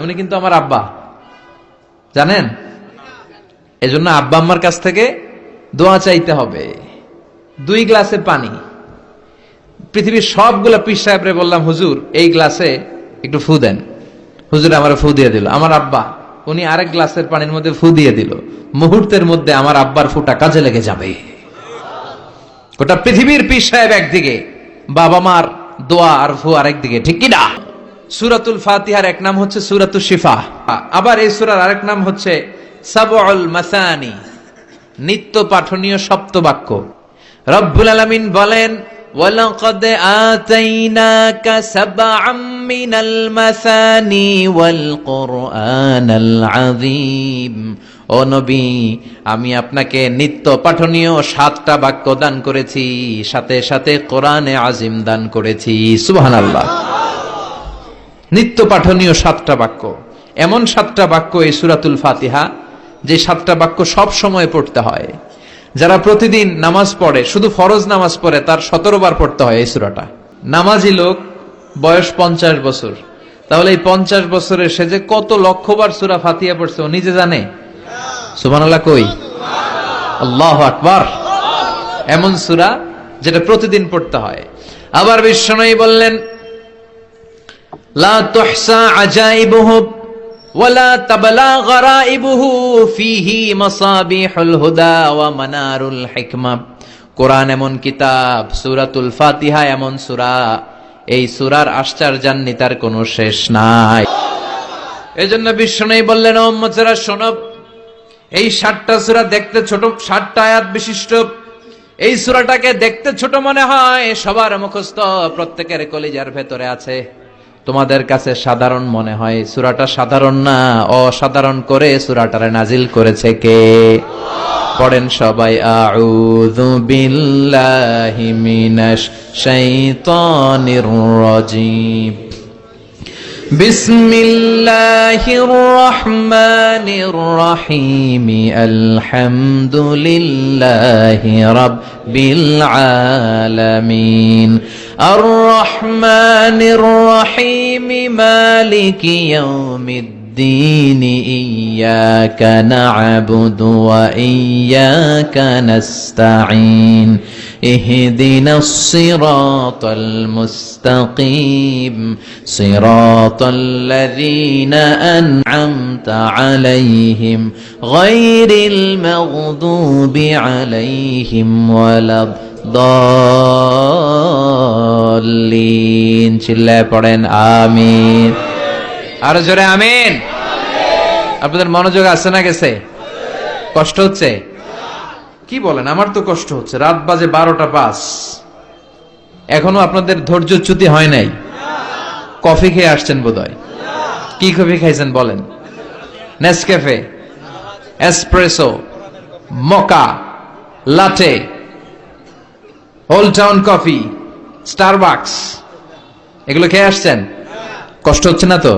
উনি কিন্তু আমার আব্বা, জানেন? এজন্য আব্বা আম্মার কাছ থেকে দোয়া চাইতে হবে। 2 গ্লাসে পানি, পৃথিবীর সবগুলা পীর সাহেবরে বললাম, হুজুর এই গ্লাসে একটু ফু দেন। হুজুর আমার ফু দিয়ে দিল। আমার আব্বা উনি আরেক গ্লাসের পানির মধ্যে ফু দিয়ে দিল। মুহূর্তের মধ্যে আমার আব্বার ফুটা কাজে লেগে যাবে। গোটা পৃথিবীর পীর সাহেব একদিকে, বাবা মার দোয়া আর ফু আরেকদিকে, ঠিক কি না? সূরাতুল ফাতিহার এক নাম হচ্ছে সূরাতুশ শিফা, আবার এই সূরার আরেক নাম হচ্ছে সাবউল মাসানি, নিত্য পাঠনীয় সপ্তবাক্য। রব্বুল আলামিন বলেন, ওয়ালাকাদ আতাইনাকা সাবআম মিনাল মাসানি ওয়াল কুরআনাল আযীম। ও নবী, আমি আপনাকে নিত্য পাঠনীয় 7টা বাক্য দান করেছি, সাথে সাথে কোরআনে আজিম দান করেছি। সুবহানাল্লাহ। নিত্য পাঠনীয় 7টা বাক্য, এমন 7টা বাক্য এই সূরাতুল ফাতিহা, যে 7টা বাক্য সব সময় পড়তে হয়। যারা প্রতিদিন নামাজ পড়ে, শুধু ফরজ নামাজ পড়ে, তার 17 বার পড়তে হয় এই সূরাটা। নামাজি লোক বয়স 50 বছর, তাহলে এই 50 বছরে সে যে কত লক্ষবার সূরা ফাতিহা পড়ছে ও নিজে জানে? সুবহানাল্লাহ কই? আল্লাহু আকবার। এমন সূরা যেটা প্রতিদিন পড়তে হয়। আবার বিশ্বনবী বললেন, লা তুহসা আজাইবুহু ওয়ালা তাবলা গরাইবুহু ফিহি মাসাবিহুল হুদা ওয়া মানারুল হিকমা। কোরআন এমন কিতাব, সূরাতুল ফাতিহা এমন সূরা, এই সূরার আশ্চর্যান্বিতার কোনো শেষ নাই। এজন্য বিশ্বনবী বললেন, ও উম্মতেরা শোনো, এই 7টা সূরা দেখতে ছোট, 7টা আয়াত বিশিষ্ট এই সূরাটাকে দেখতে ছোট মনে হয়, সবার মুখস্থ, প্রত্যেকের কলিজার ভেতরে আছে। তোমাদের কাছে সাধারণ মনে হয়, সূরাটা সাধারণ না, অসাধারণ করে সূরাটারে নাজিল করেছে কে? পড়েন সবাই, আউযু বিল্লাহি মিনাশ শাইতানির রাজীম। বিসমিল্লাহির রহমানির রহিম। আলহামদুলিল্লাহি রাব্বিল আলামিন। আর রহমানির রহিম। মালিকি ইয়াউমিদ্দিন। ইয়্যাকা না'বুদু ওয়া ইয়্যাকা নাস্তাঈন। ইহদিনাস সিরাতাল মুস্তাকিম। সিরাতাল্লাযীনা আন'আমতা আলাইহিম গায়রিল মাগদুবি আলাইহিম ওয়ালাদ-দাল্লিন। চিল্লায়ে পড়েন আমিন। আরো জোরে আমিন। আপনাদের মনোযোগ আছে না গেছে? কষ্ট হচ্ছে? কি বলেন? আমার তো কষ্ট হচ্ছে। রাত বাজে 12টা 5, এখনো আপনাদের ধৈর্যচ্যুতি হয় নাই? কফি খেয়ে আসছেন বোধহয়। কি কফি খাইছেন বলেন? নেসক্যাফে, এসপ্রেসো, মোকা, লাটে, ওল্ড টাউন কফি, স্টারবাকস, এগুলো খেয়ে আসছেন? কষ্ট হচ্ছে না তো?